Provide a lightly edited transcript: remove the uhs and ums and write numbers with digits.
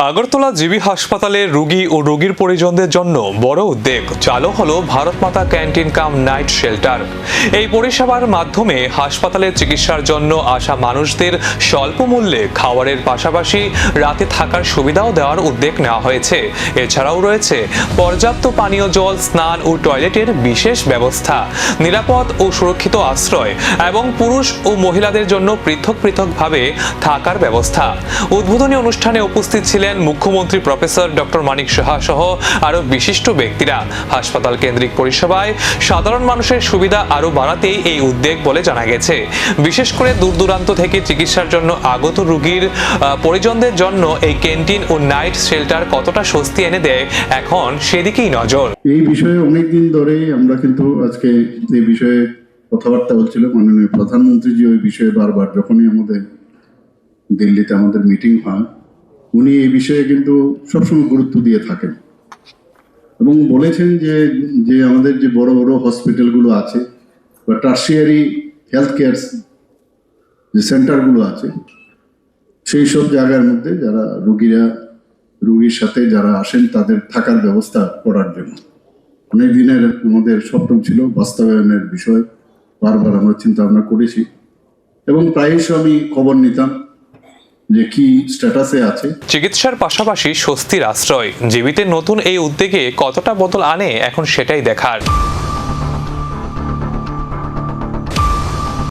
Agartala GB হাসপাতালে রোগী ও রোগীর পরিজনদের জন্য বড় উদ্যোগ চালু হলো ভারত মাতা ক্যান্টিন কাম নাইট শেল্টার। এই পরিষেবার মাধ্যমে হাসপাতালে চিকিৎসার জন্য আসা মানুষদের স্বল্প মূল্যে খাবারের পাশাপাশি রাতে থাকার সুবিধাও দেওয়ার উদ্যোগ নেওয়া হয়েছে। এছাড়াও রয়েছে পর্যাপ্ত পানীয় জল, স্নান ও টয়লেটের বিশেষ ব্যবস্থা, নিরাপদ ও সুরক্ষিত আশ্রয় এবং পুরুষ ও মহিলাদের জন্য পৃথক পৃথকভাবে থাকার ব্যবস্থা। উদ্বোধনী অনুষ্ঠানে উপস্থিত ছিলেন মুখ্যমন্ত্রী প্রফেসর ডক্টর মানিক সাহা সহ আরো বিশিষ্ট ব্যক্তিরা। হাসপাতাল কেন্দ্রিক পরিষেবায় সাধারণ মানুষের সুবিধা আরো বাড়াতেই এই উদ্যোগ বলে জানা গেছে। বিশেষ করে দূর দূরান্ত থেকে চিকিৎসার জন্য আগত রোগীর পরিজনদের জন্য এই ক্যান্টিন ও নাইট শেল্টার কতটা স্বস্তি এনে দেয়, এখন সেদিকেই নজর। এই বিষয়ে অনেকদিন ধরেই আমরা কিন্তু আজকে এই বিষয়ে কথাবার্তা হচ্ছিল। মাননীয় প্রধানমন্ত্রীজি ওই বিষয়ে বারবার যখনই আমাদের দিল্লিতে আমাদের মিটিং হয়, উনি এই বিষয়ে কিন্তু সবসময় গুরুত্ব দিয়ে থাকেন এবং বলেছেন যে যে আমাদের যে বড় বড় হসপিটালগুলো আছে বা টার্সিয়ারি হেলথ কেয়ার যে সেন্টারগুলো আছে, সেই সব জায়গার মধ্যে যারা রুগীর সাথে যারা আসেন তাদের থাকার ব্যবস্থা করার জন্য অনেক দিনের আমাদের স্বপ্ন ছিল, বাস্তবায়নের বিষয় বারবার আমরা চিন্তা ভাবনা করেছি এবং প্রায়শই আমি খবর নিতাম যে কি স্ট্যাটাসে আছে। চিকিৎসার পাশাপাশি স্বস্তির আশ্রয় জিবিতে নতুন এই উদ্যোগে কতটা বদল আনে, এখন সেটাই দেখার।